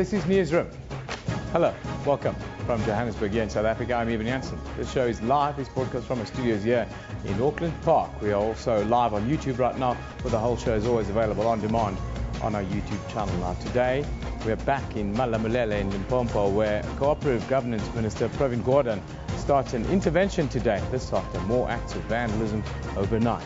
This is Newsroom. Hello, welcome from Johannesburg here in South Africa. I'm Eben Jansen. This show is live. It's broadcast from our studios here in Auckland Park. We are also live on YouTube right now, where the whole show is always available on demand on our YouTube channel. Now today, we're back in Malamulele in Limpopo, where Cooperative Governance Minister Pravin Gordhan starts an intervention today. This after more acts of vandalism overnight.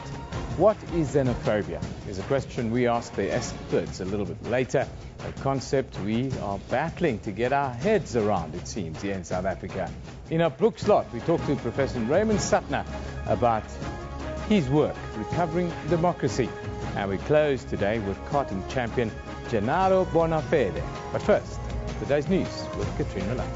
What is xenophobia? Is a question we ask the experts a little bit later. A concept we are battling to get our heads around, it seems, here in South Africa. In our book slot, we talked to Professor Raymond Suttner about his work, Recovering Democracy. And we close today with karting champion Gennaro Bonafede. But first, today's news with Katrina Milan.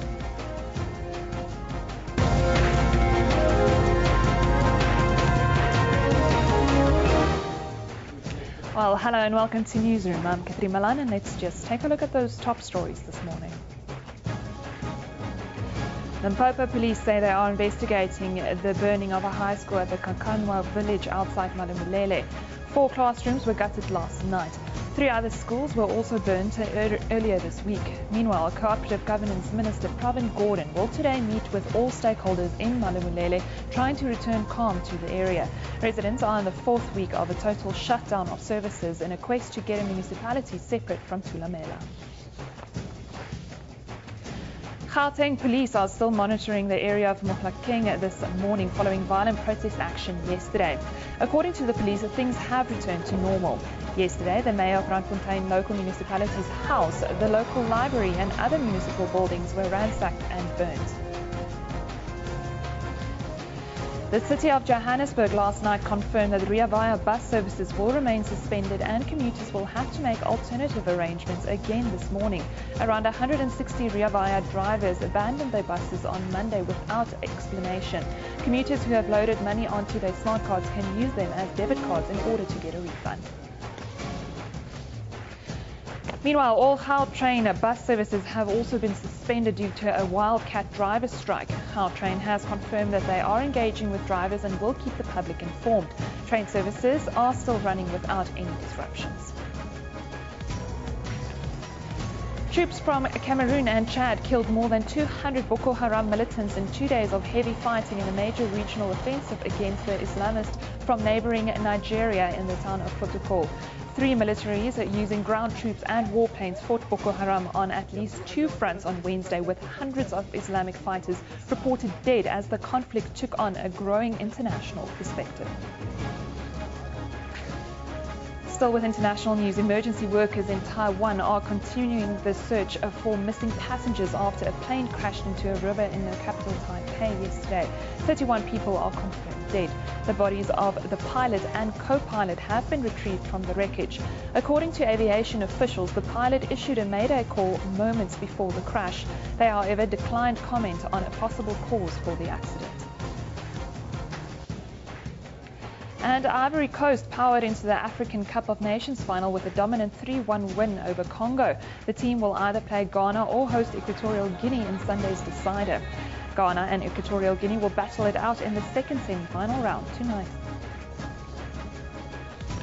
Well, hello and welcome to Newsroom. I'm Katrina Milan, and let's just take a look at those top stories this morning. Limpopo police say they are investigating the burning of a high school at the Kakanwa village outside Malamulele. 4 classrooms were gutted last night. 3 other schools were also burnt earlier this week. Meanwhile, Cooperative Governance Minister Pravin Gordhan will today meet with all stakeholders in Malamulele, trying to return calm to the area. Residents are in the 4th week of a total shutdown of services in a quest to get a municipality separate from Thulamela. Gauteng police are still monitoring the area of Mohlakeng this morning following violent protest action yesterday. According to the police, things have returned to normal. Yesterday, the mayor of Randfontein local municipality's house, the local library and other municipal buildings were ransacked and burnt. The city of Johannesburg last night confirmed that Rea Vaya bus services will remain suspended and commuters will have to make alternative arrangements again this morning. Around 160 Rea Vaya drivers abandoned their buses on Monday without explanation. Commuters who have loaded money onto their smart cards can use them as debit cards in order to get a refund. Meanwhile, all Gautrain bus services have also been suspended due to a wildcat driver strike. Gautrain has confirmed that they are engaging with drivers and will keep the public informed. Train services are still running without any disruptions. Troops from Cameroon and Chad killed more than 200 Boko Haram militants in 2 days of heavy fighting in a major regional offensive against the Islamists from neighboring Nigeria in the town of Protocol. 3 militaries using ground troops and warplanes fought Boko Haram on at least 2 fronts on Wednesday, with hundreds of Islamic fighters reported dead as the conflict took on a growing international perspective. Still with international news, emergency workers in Taiwan are continuing the search for missing passengers after a plane crashed into a river in the capital Taipei yesterday. 31 people are confirmed dead. The bodies of the pilot and co-pilot have been retrieved from the wreckage. According to aviation officials, the pilot issued a mayday call moments before the crash. They, however, declined comment on a possible cause for the accident. And Ivory Coast powered into the African Cup of Nations final with a dominant 3-1 win over Congo. The team will either play Ghana or host Equatorial Guinea in Sunday's decider. Ghana and Equatorial Guinea will battle it out in the second semi-final round tonight.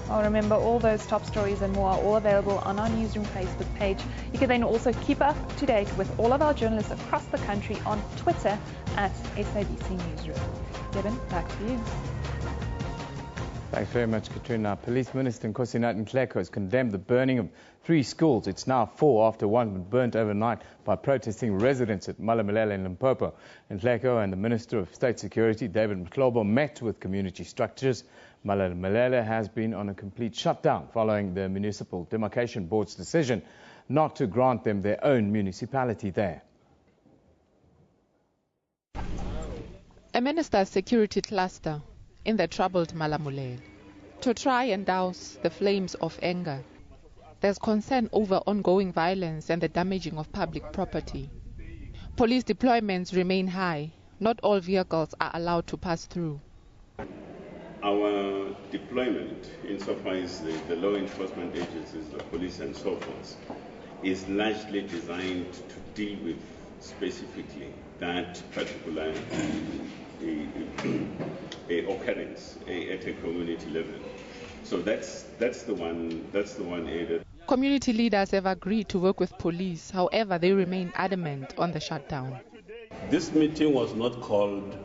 Well, remember, all those top stories and more are all available on our Newsroom Facebook page. You can then also keep up to date with all of our journalists across the country on Twitter at SABC Newsroom. Devin, back to you. Thanks very much, Katrina. Police Minister Nkosinathi Nhleko has condemned the burning of 3 schools. It's now 4 after one was burnt overnight by protesting residents at Malamulele in Limpopo. Nhleko and the Minister of State Security, David Mhlobo, met with community structures. Malamulele has been on a complete shutdown following the Municipal Demarcation Board's decision not to grant them their own municipality there. A minister's security cluster in the troubled Malamulele to try and douse the flames of anger. There's concern over ongoing violence and the damaging of public property. Police deployments remain high. Not all vehicles are allowed to pass through. Our deployment, insofar as the law enforcement agencies, the police and so forth, is largely designed to deal with specifically that particular occurrence at a community level. So that's the one area. Community leaders have agreed to work with police, however they remain adamant on the shutdown. This meeting was not called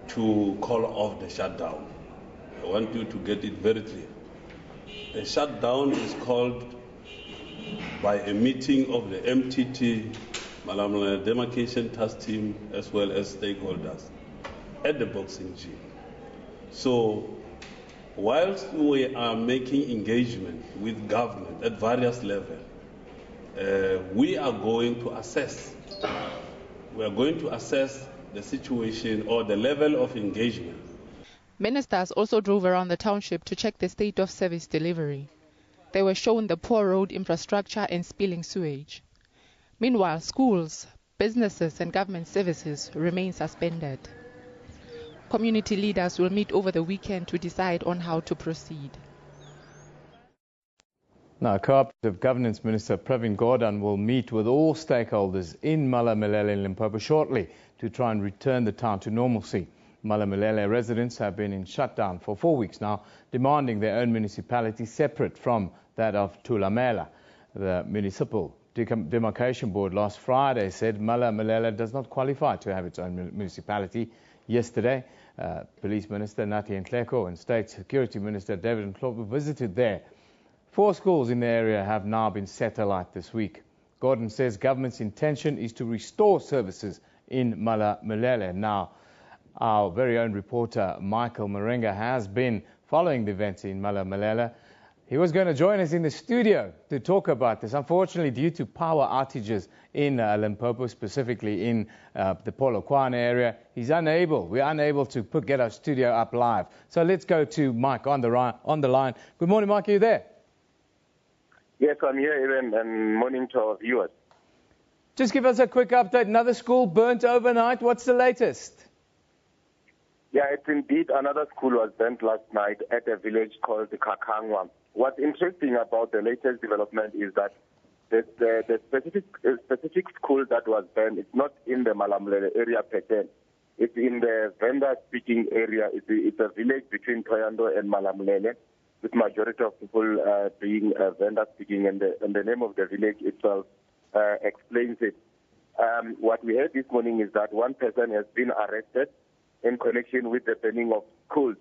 to call off the shutdown. I want you to get it very clear. The shutdown is called by a meeting of the MTT, Malamulele Demarcation Task Team, as well as stakeholders at the boxing gym. So, whilst we are making engagement with government at various levels, we are going to assess. We are going to assess the situation or the level of engagement. Ministers also drove around the township to check the state of service delivery. They were shown the poor road infrastructure and spilling sewage. Meanwhile, schools, businesses and government services remain suspended. Community leaders will meet over the weekend to decide on how to proceed. Now, Cooperative Governance Minister Pravin Gordhan will meet with all stakeholders in Malamulele and Limpopo shortly to try and return the town to normalcy. Malamulele residents have been in shutdown for 4 weeks now, demanding their own municipality separate from that of Thulamela. The Municipal Demarcation Board last Friday said Malamulele does not qualify to have its own municipality. Yesterday, Police Minister Nathi Nhleko and State Security Minister David Mhlophe visited there. 4 schools in the area have now been set alight this week. Gordhan says government's intention is to restore services in Malamulele. Now, our very own reporter Michael Marenga has been following the events in Malamulele. He was going to join us in the studio to talk about this. Unfortunately, due to power outages in Limpopo, specifically in the Polokwane area, we're unable to get our studio up live. So let's go to Mike on the line. Good morning, Mike. Are you there? Yes, I'm here, Evan, and morning to our viewers. Just give us a quick update. Another school burnt overnight. What's the latest? Yeah, it's indeed another school was burnt last night at a village called Kakangwa. What's interesting about the latest development is that the specific school that was burned is not in the Malamulele area per se. It's in the Venda-speaking area. It's a village between Thohoyandou and Malamulele, with majority of people being Venda-speaking, and the name of the village itself explains it. What we heard this morning is that one person has been arrested in connection with the burning of schools.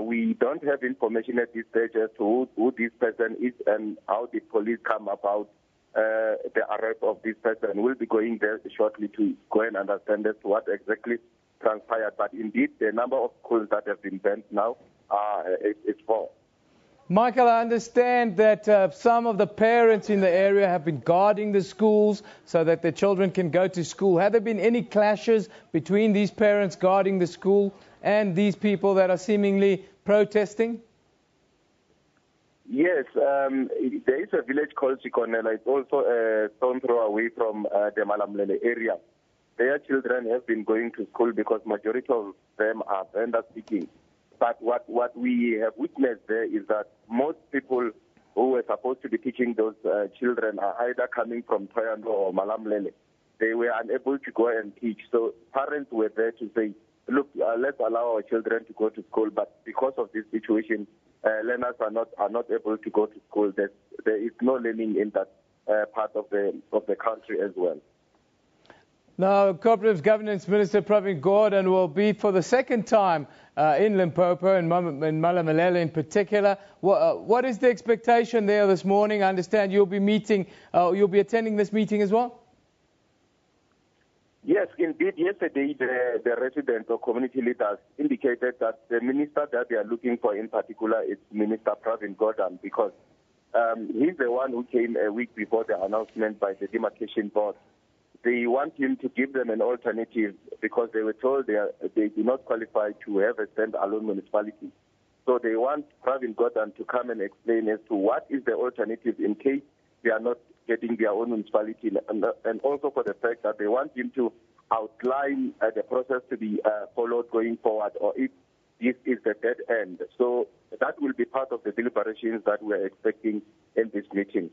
We don't have information at this stage as to who this person is and how the police come about the arrest of this person. We'll be going there shortly to go and understand as to what exactly transpired. But indeed, the number of schools that have been burnt now is 4. Michael, I understand that some of the parents in the area have been guarding the schools so that their children can go to school. Have there been any clashes between these parents guarding the school and these people that are seemingly protesting? Yes, there is a village called Chikonela. It's also a stone throw away from the Malamulele area. Their children have been going to school because majority of them are Venda-speaking. But what we have witnessed there is that most people who were supposed to be teaching those children are either coming from Thohoyandou or Malamulele. They were unable to go and teach. So parents were there to say, look, let's allow our children to go to school. But because of this situation, learners are not able to go to school. There is no learning in that part of the country as well. Now, Cooperative Governance Minister Pravin Gordhan will be for the second time in Limpopo and Malamulele in particular. What is the expectation there this morning? I understand you'll be attending this meeting as well? Yes, indeed. Yesterday, the resident or community leaders indicated that the minister that they are looking for in particular is Minister Pravin Gordhan, because he's the one who came a week before the announcement by the demarcation board. They want him to give them an alternative because they were told they do not qualify to have a stand-alone municipality. So they want Pravin Gordhan to come and explain as to what is the alternative in case they are not getting their own municipality, and also for the fact that they want him to outline the process to be followed going forward, or if this is the dead end. So that will be part of the deliberations that we're expecting in this meeting.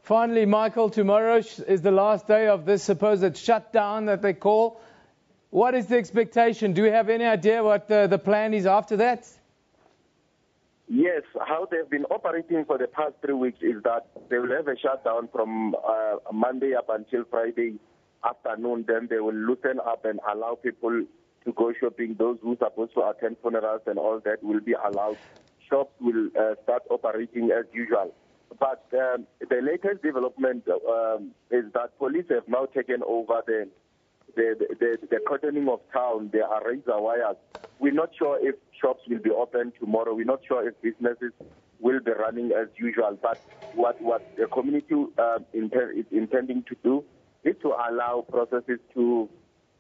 Finally, Michael, tomorrow is the last day of this supposed shutdown that they call. What is the expectation? Do we have any idea what the plan is after that? Yes, how they've been operating for the past 3 weeks is that they will have a shutdown from Monday up until Friday afternoon. Then they will loosen up and allow people to go shopping. Those who are supposed to attend funerals and all that will be allowed. Shops will start operating as usual. But the latest development is that police have now taken over the cordoning of town. There are razor wires. We're not sure if shops will be open tomorrow. We're not sure if businesses will be running as usual. But what the community is intending to do is to allow processes to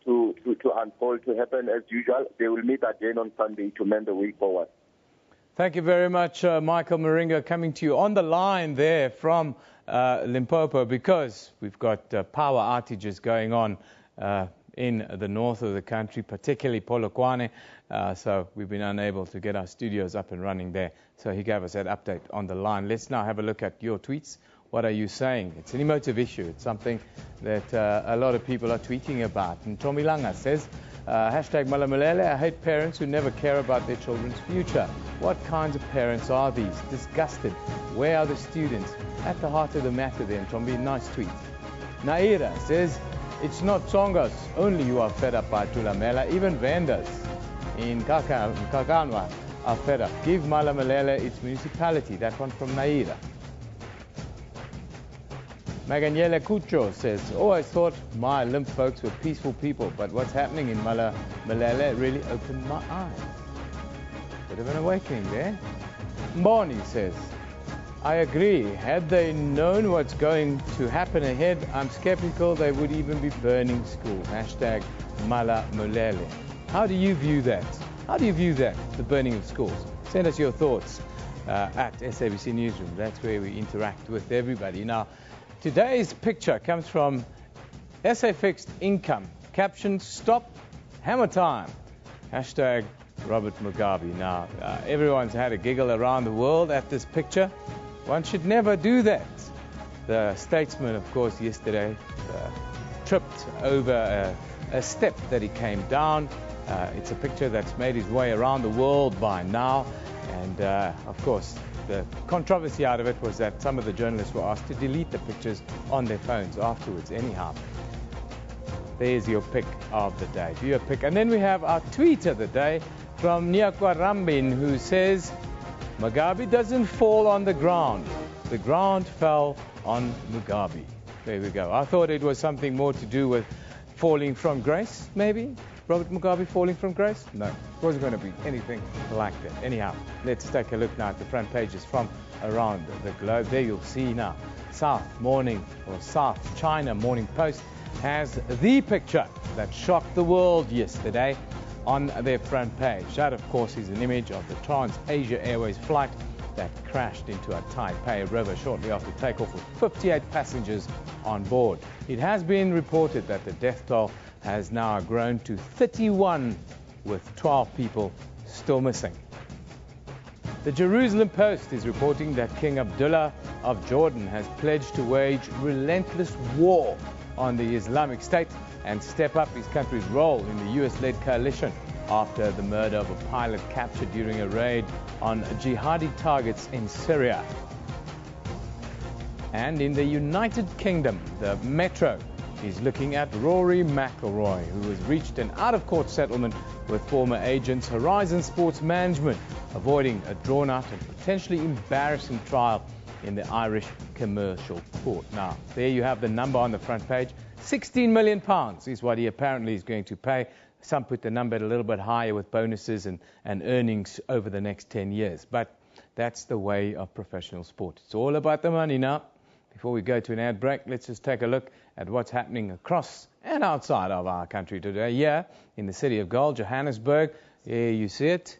unfold, to happen as usual. They will meet again on Sunday to mend the way forward. Thank you very much, Michael Moringa, coming to you on the line there from Limpopo, because we've got power outages going on in the north of the country, particularly Polokwane. So we've been unable to get our studios up and running there. So he gave us that update on the line. Let's now have a look at your tweets. What are you saying? It's an emotive issue. It's something that a lot of people are tweeting about. And Tomilanga says, hashtag Malamulele, I hate parents who never care about their children's future. What kinds of parents are these? Disgusted. Where are the students? At the heart of the matter there, Tombi, nice tweet. Naira says, it's not Tsongas only who are fed up by Tulamela, even vendors in Kakanwa are fed up. Give Malamulele its municipality. That one from Naira. Maganyele Kucho says, I thought my Limp folks were peaceful people, but what's happening in Malamulele really opened my eyes. Bit of an awakening there. Mboni says, I agree. Had they known what's going to happen ahead, I'm skeptical they would even be burning school. Hashtag Malamulele. How do you view that? How do you view that, the burning of schools? Send us your thoughts at SABC Newsroom. That's where we interact with everybody. Now, today's picture comes from SA Fixed Income. Caption, stop hammer time. Hashtag Robert Mugabe. Now, everyone's had a giggle around the world at this picture. One should never do that. The statesman, of course, yesterday tripped over a step that he came down. It's a picture that's made his way around the world by now. And, of course, the controversy out of it was that some of the journalists were asked to delete the pictures on their phones afterwards. Anyhow, there's your pick of the day. Viewer pick. And then we have our tweet of the day from Nyakwa Rambin, who says, Mugabe doesn't fall on the ground. The ground fell on Mugabe. There we go. I thought it was something more to do with falling from grace, maybe? Robert Mugabe falling from grace? No, it wasn't going to be anything like that. Anyhow, let's take a look now at the front pages from around the globe. There you'll see now, South China Morning Post has the picture that shocked the world yesterday on their front page. That, of course, is an image of the Trans-Asia Airways flight that crashed into a Taipei river shortly after takeoff with 58 passengers on board. It has been reported that the death toll has now grown to 31, with 12 people still missing. The Jerusalem Post is reporting that King Abdullah of Jordan has pledged to wage relentless war on the Islamic State and step up his country's role in the US-led coalition after the murder of a pilot captured during a raid on jihadi targets in Syria. And in the United Kingdom, the Metro is looking at Rory McIlroy, who has reached an out-of-court settlement with former agents Horizon Sports Management, avoiding a drawn-out and potentially embarrassing trial in the Irish commercial court. Now, there you have the number on the front page. £16 million is what he apparently is going to pay. Some put the number a little bit higher with bonuses and earnings over the next 10 years. But that's the way of professional sport. It's all about the money now. Before we go to an ad break, let's just take a look at what's happening across and outside of our country today. Here in the city of Gold, Johannesburg, here you see it.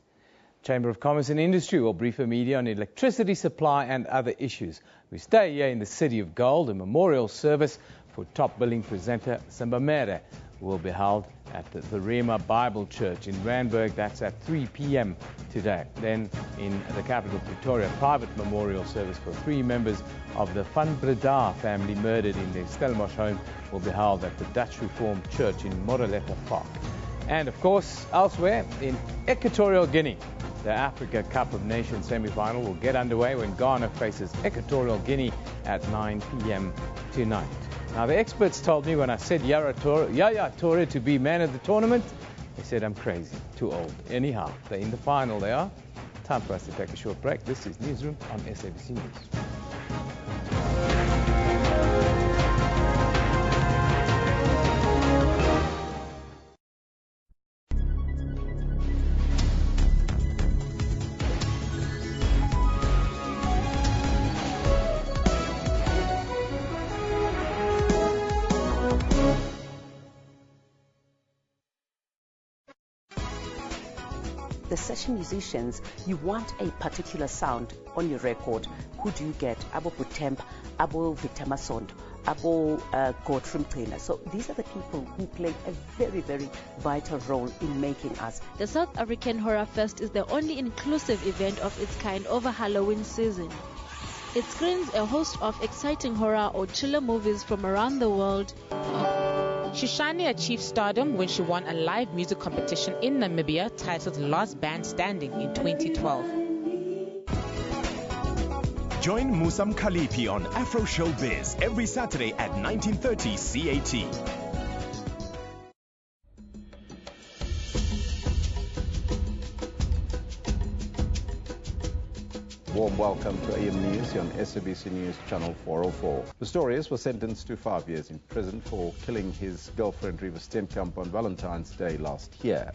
Chamber of Commerce and Industry will brief the media on electricity supply and other issues. We stay here in the city of Gold. A memorial service for top billing presenter Simba Mere will be held at the Rema Bible Church in Randburg. That's at 3 p.m. today. Then in the capital Pretoria, private memorial service for 3 members of the Van Breda family murdered in their Stellenbosch home will be held at the Dutch Reformed Church in Motorsport Park. And of course, elsewhere in Equatorial Guinea, the Africa Cup of Nations semi-final will get underway when Ghana faces Equatorial Guinea at 9 p.m. tonight. Now, the experts told me when I said Yaya Toure to be man of the tournament, they said I'm crazy, too old. Anyhow, they're in the final, they are. Time for us to take a short break. This is Newsroom on SABC News. The session musicians, you want a particular sound on your record. Who do you get? Abo Butemp, Abo Vitamasond, Abo Godfrey Mtrina. So these are the people who play a very, very vital role in making us. The South African Horror Fest is the only inclusive event of its kind over Halloween season. It screens a host of exciting horror or thriller movies from around the world. Shishani achieved stardom when she won a live music competition in Namibia titled Last Band Standing in 2012. Join Musam Khalifi on Afro Showbiz every Saturday at 19:30 CAT. Warm welcome to AM News on SABC News Channel 404. Pistorius was sentenced to 5 years in prison for killing his girlfriend Riva Steenkamp on Valentine's Day last year.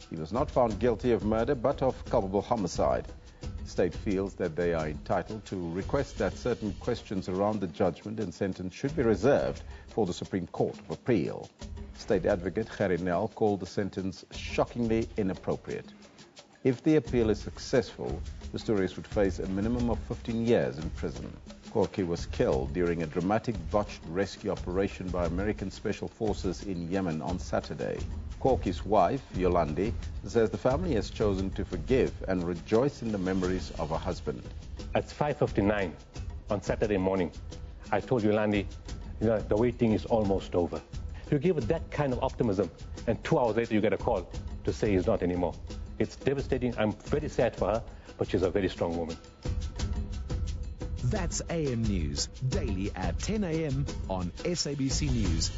He was not found guilty of murder but of culpable homicide. The state feels that they are entitled to request that certain questions around the judgment and sentence should be reserved for the Supreme Court of Appeal. State Advocate Gerrie Nel called the sentence shockingly inappropriate. If the appeal is successful, Pistorius would face a minimum of 15 years in prison. Corky was killed during a dramatic botched rescue operation by American Special Forces in Yemen on Saturday. Corky's wife, Yolandi, says the family has chosen to forgive and rejoice in the memories of her husband. At 5:59 on Saturday morning, I told Yolandi, the waiting is almost over. You give it that kind of optimism, and 2 hours later you get a call to say he's not anymore. It's devastating. I'm very sad for her, but she's a very strong woman. That's AM News, daily at 10 a.m. on SABC News.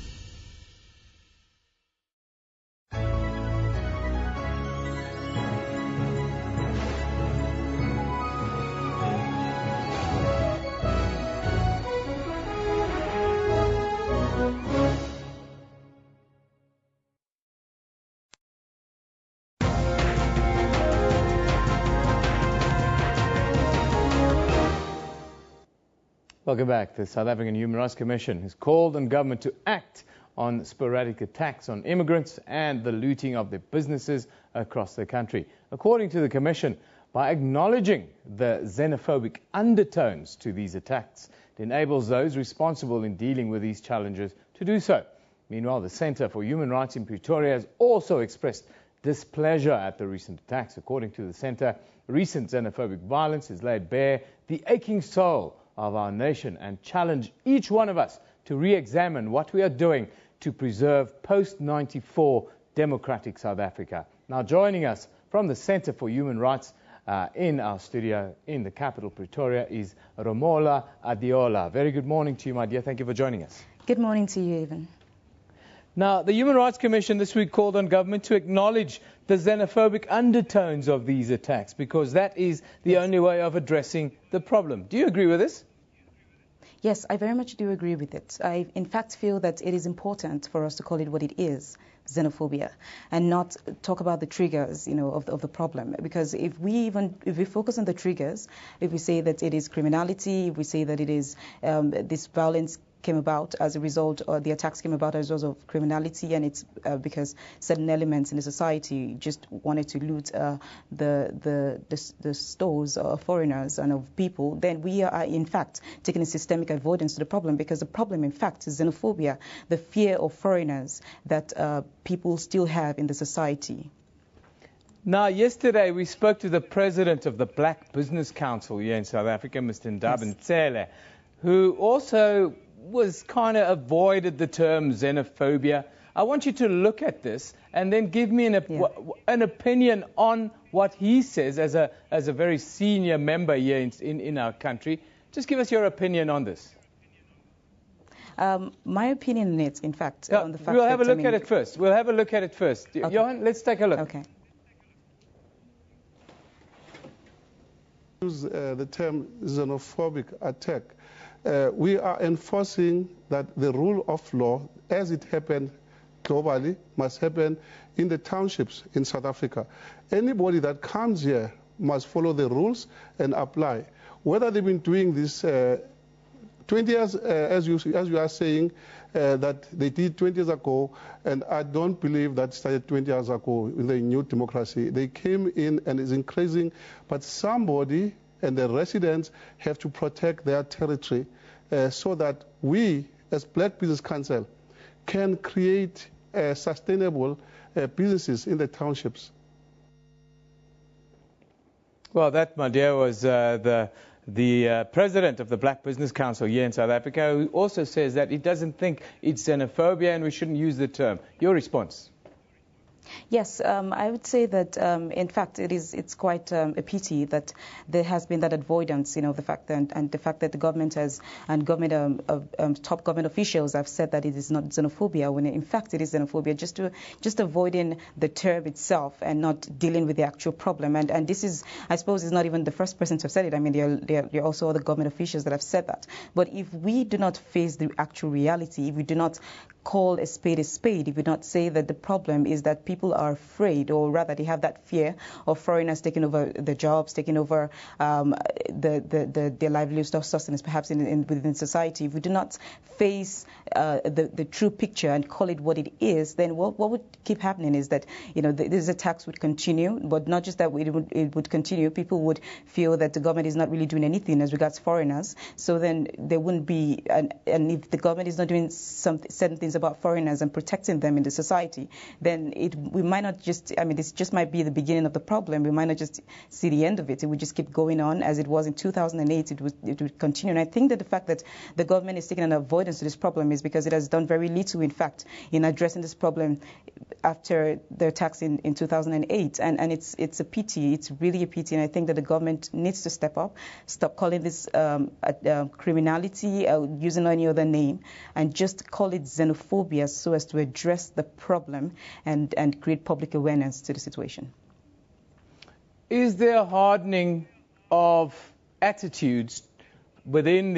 Welcome back. The South African Human Rights Commission has called on government to act on sporadic attacks on immigrants and the looting of their businesses across the country. According to the Commission, by acknowledging the xenophobic undertones to these attacks, it enables those responsible in dealing with these challenges to do so. Meanwhile, the Centre for Human Rights in Pretoria has also expressed displeasure at the recent attacks. According to the Centre, recent xenophobic violence has laid bare the aching soul of our nation and challenge each one of us to re-examine what we are doing to preserve post-94 democratic South Africa. Now, joining us from the Centre for Human Rights in our studio in the capital, Pretoria, is Romola Adiola. Very good morning to you, my dear. Thank you for joining us. Good morning to you, Evan. Now, the Human Rights Commission this week called on government to acknowledge the xenophobic undertones of these attacks, because that is the only way of addressing the problem. Do you agree with this? Yes, I very much do agree with it. I, in fact, feel that it is important for us to call it what it is, xenophobia, and not talk about the triggers, of the problem. Because if we focus on the triggers, if we say that it is criminality, if we say that it is this violence came about as a result, or the attacks came about as a result of criminality, and it's because certain elements in the society just wanted to loot the stores of foreigners and of people, then we are in fact taking a systemic avoidance to the problem, because the problem in fact is xenophobia, the fear of foreigners that people still have in the society. Now, yesterday we spoke to the president of the Black Business Council here in South Africa, Mr. Ndaba Ntsele, who also was kind of avoided the term xenophobia. I want you to look at this and then give me an opinion on what he says as a very senior member here in our country. Just give us your opinion on this. My opinion on it, in fact, on the fact we'll have a look at it first. We'll have a look at it first. Okay. Johan, let's take a look. Okay. Use the term xenophobic attack. We are enforcing that the rule of law, as it happened globally, must happen in the townships in South Africa. Anybody that comes here must follow the rules and apply. Whether they've been doing this 20 years, as you are saying, that they did 20 years ago, and I don't believe that started 20 years ago in the new democracy. They came in and it's increasing, but somebody and the residents have to protect their territory so that we, as Black Business Council, can create sustainable businesses in the townships. Well, that, my dear, was the president of the Black Business Council here in South Africa, who also says that he doesn't think it's xenophobia and we shouldn't use the term. Your response? Yes, I would say that, in fact, it's quite a pity that there has been that avoidance, the fact that, and the fact that the government has, and top government officials have said that it is not xenophobia, when in fact it is xenophobia, just avoiding the term itself and not dealing with the actual problem. And this is, I suppose, is not even the first person to have said it. I mean, there are also other government officials that have said that. But if we do not face the actual reality, if we do not call a spade, if we not say that the problem is that people are afraid, or rather they have that fear of foreigners taking over the jobs, taking over their livelihood sustenance, perhaps within society. If we do not face the true picture and call it what it is, then what would keep happening is that these attacks would continue, but not just that it would continue. People would feel that the government is not really doing anything as regards foreigners. So then there wouldn't be, and if the government is not doing certain things about foreigners and protecting them in the society, then we might not just, this just might be the beginning of the problem. We might not just see the end of it. It would just keep going on as it was in 2008. It would continue. And I think that the fact that the government is taking an avoidance to this problem is because it has done very little, in fact, in addressing this problem after the attacks in 2008. And it's a pity. It's really a pity. And I think that the government needs to step up, stop calling this criminality, using any other name, and just call it xenophobia so as to address the problem and create public awareness to the situation. Is there a hardening of attitudes within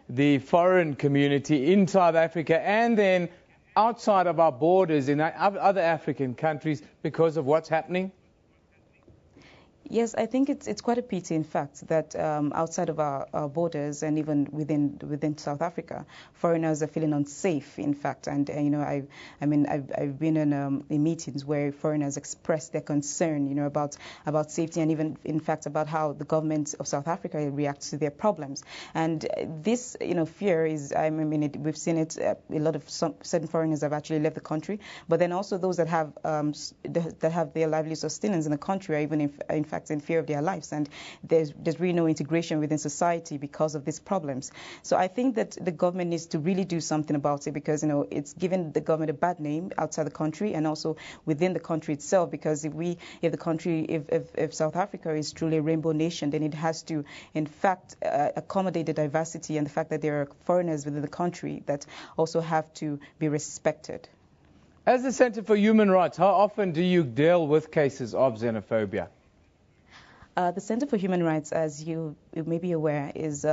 the foreign community in South Africa and then outside of our borders in other African countries because of what's happening? Yes, I think it's quite a pity, in fact, that outside of our borders and even within South Africa, foreigners are feeling unsafe, in fact. And I've been in meetings where foreigners express their concern, about safety and even, in fact, about how the government of South Africa reacts to their problems. And this, fear is, we've seen it. A lot of certain foreigners have actually left the country, but then also those that have their livelihood sustenance in the country are even, in fact, in fear of their lives, and there's really no integration within society because of these problems. So I think that the government needs to really do something about it, because it's given the government a bad name outside the country and also within the country itself. Because if South Africa is truly a rainbow nation, then it has to, in fact, accommodate the diversity and the fact that there are foreigners within the country that also have to be respected. As the Center for Human Rights, how often do you deal with cases of xenophobia? The Center for Human Rights, as you may be aware, is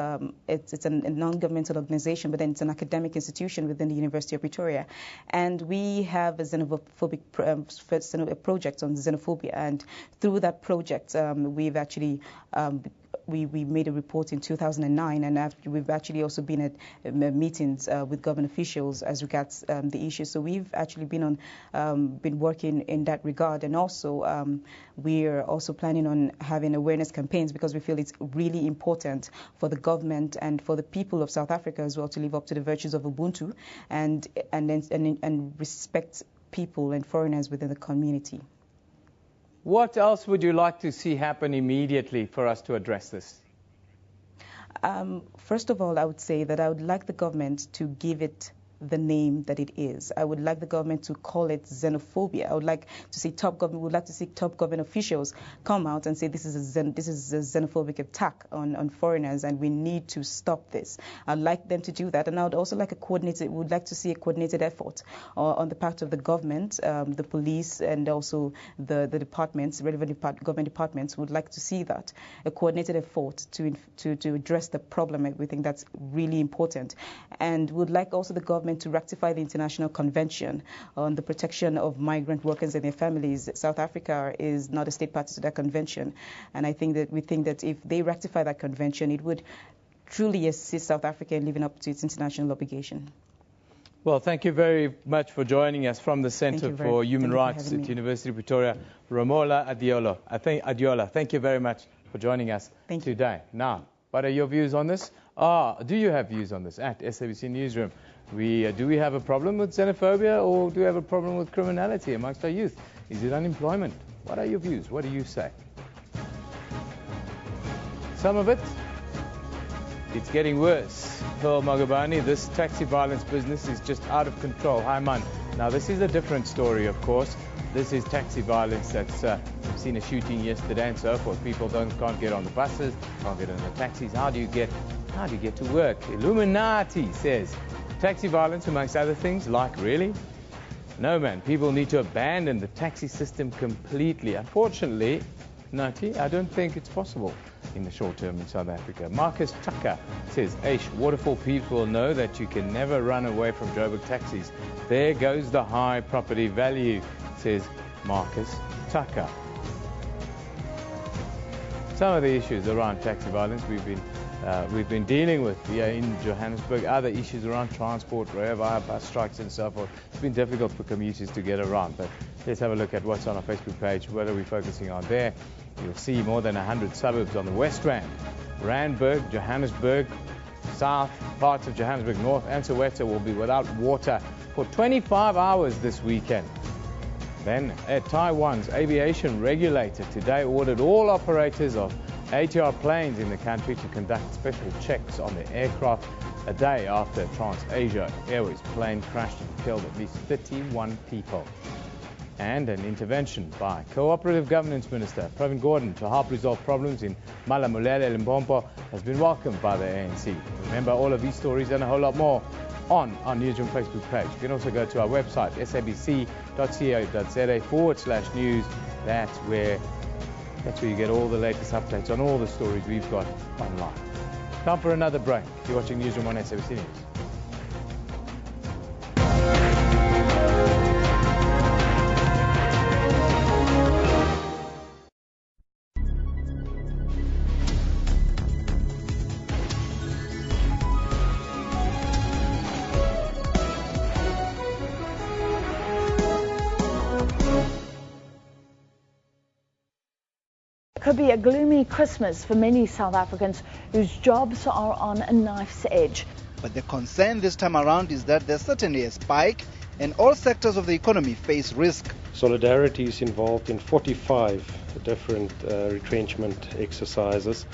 it's a non-governmental organization, but then it's an academic institution within the University of Pretoria. And we have a xenophobic project on xenophobia. And through that project, we've actually we made a report in 2009, and we've actually also been at meetings with government officials as regards the issue. So we've actually been working in that regard, and also we're also planning on having awareness campaigns, because we feel it's really important for the government and for the people of South Africa as well to live up to the virtues of Ubuntu and respect people and foreigners within the community. What else would you like to see happen immediately for us to address this? First of all, I would say that I would like the government to give it the name that it is. I would like the government to call it xenophobia. I would like to see top government officials come out and say this is a xenophobic attack on foreigners, and we need to stop this. I'd like them to do that, and I would also like would like to see a coordinated effort on the part of the government, the police, and also the departments, relevant government departments would like to see that a coordinated effort to address the problem. We think that's really important, and would like also the government to rectify the International Convention on the Protection of Migrant Workers and their Families. South Africa is not a state party to that convention, and we think that if they rectify that convention, it would truly assist South Africa in living up to its international obligation. Well, thank you very much for joining us from the Centre for Human Rights at University of Pretoria, Romola Adiola. Thank you very much for joining us today. Now, what are your views on this? Do you have views on this at SABC Newsroom? Do we have a problem with xenophobia, or do we have a problem with criminality amongst our youth? Is it unemployment? What are your views? What do you say? Some of it, it's getting worse. Pearl Magabani, this taxi violence business is just out of control. Hi, man. Now, this is a different story, of course. This is taxi violence that's seen a shooting yesterday and so forth. People can't get on the buses, can't get on the taxis. How do you get to work? Illuminati says taxi violence, amongst other things, like really? No, man. People need to abandon the taxi system completely. Unfortunately, Nati, I don't think it's possible in the short term in South Africa. Marcus Tucker says, Waterfall people know that you can never run away from Joburg taxis. There goes the high property value, says Marcus Tucker. Some of the issues around taxi violence we've been dealing with here in Johannesburg. Other issues around transport, rail bus strikes and so forth. It's been difficult for commuters to get around, but let's have a look at what's on our Facebook page. What are we focusing on there? You'll see more than 100 suburbs on the West Rand, Randburg, Johannesburg, South, parts of Johannesburg North and Soweto will be without water for 25 hours this weekend. Then Taiwan's aviation regulator today ordered all operators of ATR planes in the country to conduct special checks on their aircraft a day after Trans-Asia Airways plane crashed and killed at least 31 people. And an intervention by Cooperative Governance Minister Pravin Gordhan to help resolve problems in Malamulele, Limpopo has been welcomed by the ANC. Remember all of these stories and a whole lot more on our Newsroom Facebook page. You can also go to our website, sabc.co.za/news. That's where you get all the latest updates on all the stories we've got online. Time for another break. You're watching Newsroom on SABC News. Could be a gloomy Christmas for many South Africans whose jobs are on a knife's edge. But the concern this time around is that there's certainly a spike and all sectors of the economy face risk. Solidarity is involved in 45 different retrenchment exercises,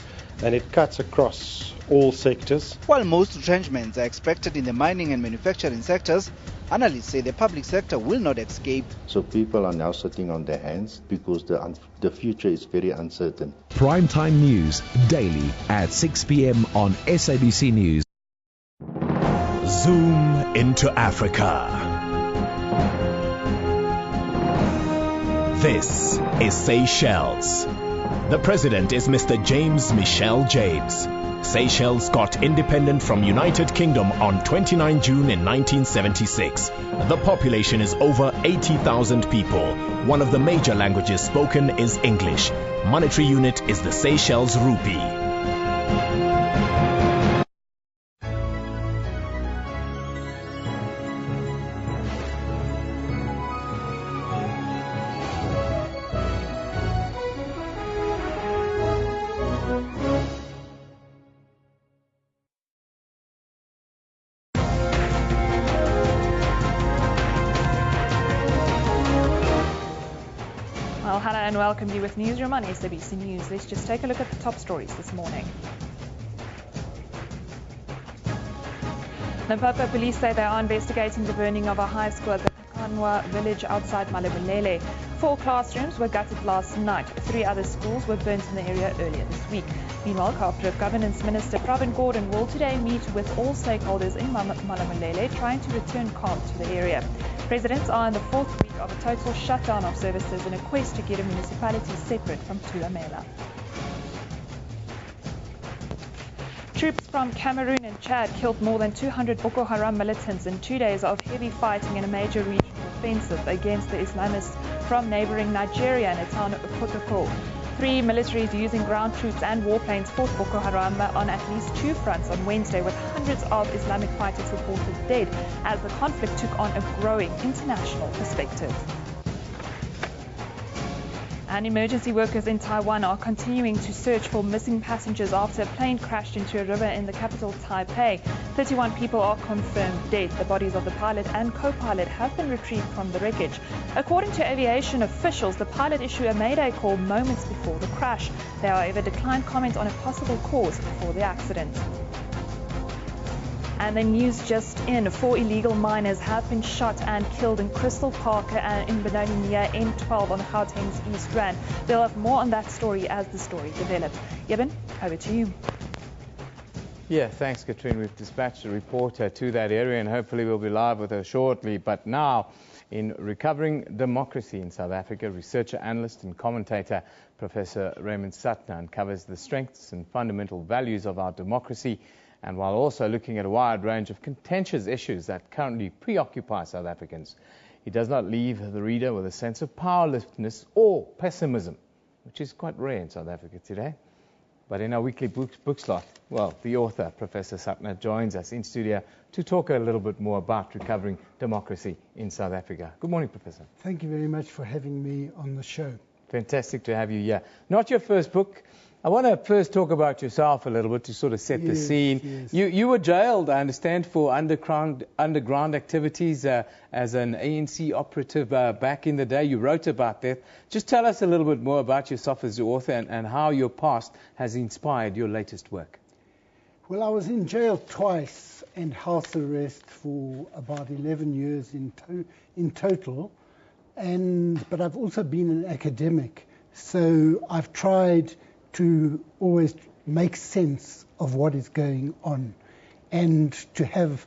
and it cuts across all sectors. While most retrenchments are expected in the mining and manufacturing sectors, analysts say the public sector will not escape. So people are now sitting on their hands because the future is very uncertain. Primetime News, daily at 6 p.m. on SABC News. Zoom into Africa. This is Seychelles. The president is Mr. James Michel James. Seychelles got independent from United Kingdom on 29 June in 1976. The population is over 80,000 people. One of the major languages spoken is English. Monetary unit is the Seychelles rupee. Well, hello and welcome you with Newsroom on SABC News. Let's just take a look at the top stories this morning. Limpopo police say they are investigating the burning of a high school at the Kakanwa village outside Malamulele. 4 classrooms were gutted last night. 3 other schools were burnt in the area earlier this week. Meanwhile, Cooperative Governance Minister Pravin Gordhan will today meet with all stakeholders in Malamulele, trying to return calm to the area. Residents are in the 4th week of a total shutdown of services in a quest to get a municipality separate from Thulamela. Troops from Cameroon and Chad killed more than 200 Boko Haram militants in 2 days of heavy fighting in a major regional offensive against the Islamists from neighboring Nigeria in the town of Kotoko. 3 militaries using ground troops and warplanes fought Boko Haram on at least 2 fronts on Wednesday, with hundreds of Islamic fighters reported dead as the conflict took on a growing international perspective. And emergency workers in Taiwan are continuing to search for missing passengers after a plane crashed into a river in the capital, Taipei. 31 people are confirmed dead. The bodies of the pilot and co-pilot have been retrieved from the wreckage. According to aviation officials, the pilot issued a mayday call moments before the crash. They, however, declined comment on a possible cause for the accident. And the news just in, 4 illegal miners have been shot and killed in Crystal Park and in Benoni near N12 on Gauteng's East Rand. We'll have more on that story as the story develops. Yeben, over to you. Yeah, thanks, Katrine. We've dispatched a reporter to that area and hopefully we'll be live with her shortly. But now, in Recovering Democracy in South Africa, researcher, analyst and commentator Professor Raymond Suttner uncovers the strengths and fundamental values of our democracy, and while also looking at a wide range of contentious issues that currently preoccupy South Africans. He does not leave the reader with a sense of powerlessness or pessimism, which is quite rare in South Africa today. But in our weekly book slot, well, the author, Professor Suttner, joins us in studio to talk a little bit more about recovering democracy in South Africa. Good morning, Professor. Thank you very much for having me on the show. Fantastic to have you here. Not your first book. I want to first talk about yourself a little bit to sort of set the scene. Yes. You were jailed, I understand, for underground activities as an ANC operative back in the day. You wrote about that. Just tell us a little bit more about yourself as the author and how your past has inspired your latest work. Well, I was in jail twice and house arrest for about 11 years in total. But I've also been an academic, so I've tried to always make sense of what is going on, and to have,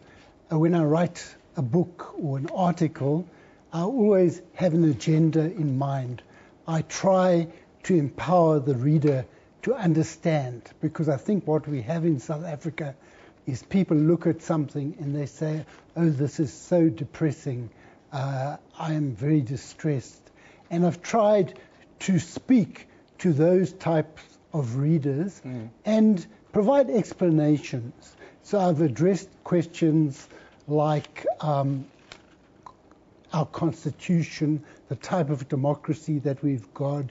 when I write a book or an article, I always have an agenda in mind. I try to empower the reader to understand, because I think what we have in South Africa is people look at something and they say, oh, this is so depressing, I am very distressed. And I've tried to speak to those types of readers and provide explanations. So I've addressed questions like our constitution, the type of democracy that we've got,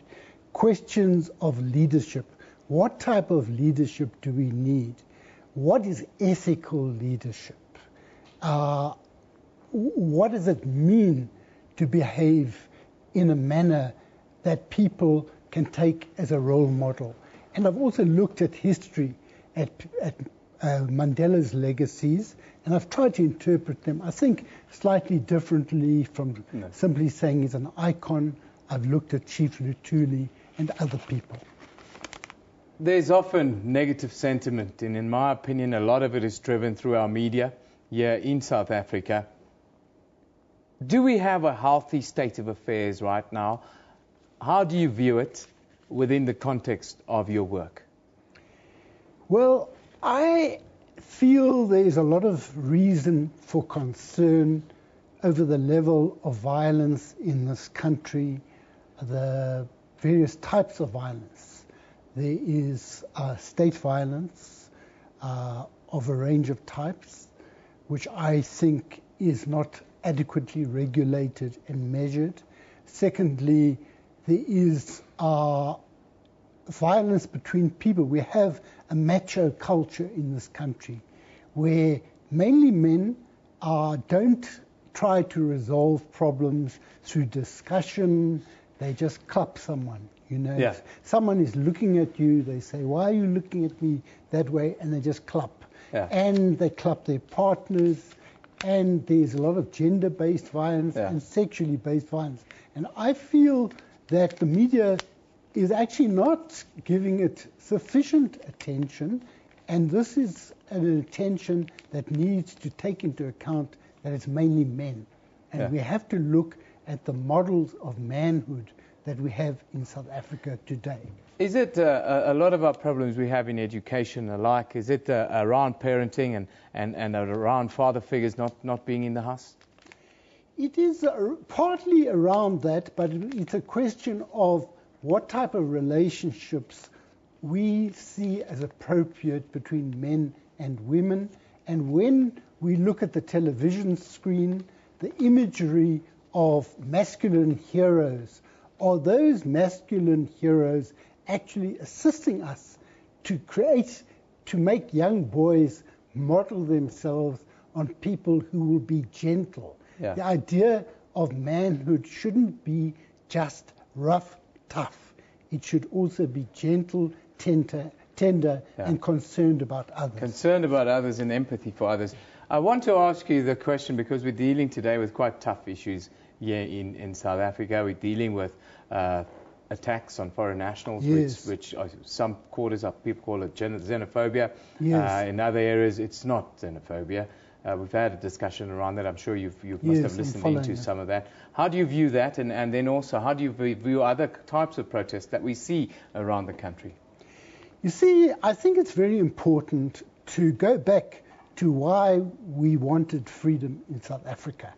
questions of leadership. What type of leadership do we need? What is ethical leadership? What does it mean to behave in a manner that people can take as a role model? And I've also looked at history, at Mandela's legacies, and I've tried to interpret them, I think, slightly differently from simply saying he's an icon. I've looked at Chief Luthuli and other people. There's often negative sentiment, and in my opinion, a lot of it is driven through our media here in South Africa. Do we have a healthy state of affairs right now? How do you view it within the context of your work? Well, I feel there is a lot of reason for concern over the level of violence in this country, the various types of violence. There is state violence of a range of types, which I think is not adequately regulated and measured. Secondly, there is violence between people. We have a macho culture in this country where mainly men don't try to resolve problems through discussion. They just clap someone, you know. If someone is looking at you, they say, why are you looking at me that way? And they just clap. and they club their partners, and there's a lot of gender-based violence and sexually based violence. And I feel that the media is actually not giving it sufficient attention, and this is an attention that needs to take into account that it's mainly men. And we have to look at the models of manhood that we have in South Africa today. Is it a lot of our problems we have in education alike, is it around parenting and around father figures not being in the house? It is partly around that, but it's a question of what type of relationships we see as appropriate between men and women. And when we look at the television screen, the imagery of masculine heroes, are those masculine heroes actually assisting us to make young boys model themselves on people who will be gentle? The idea of manhood shouldn't be just rough, tough. It should also be gentle, tender, and concerned about others. Concerned about others and empathy for others. I want to ask you the question because we're dealing today with quite tough issues here in South Africa. We're dealing with attacks on foreign nationals, which some quarters of people call it xenophobia. In other areas, it's not xenophobia. We've had a discussion around that. I'm sure you must have listened into some of that. How do you view that? And then also, how do you view other types of protests that we see around the country? You see, I think it's very important to go back to why we wanted freedom in South Africa.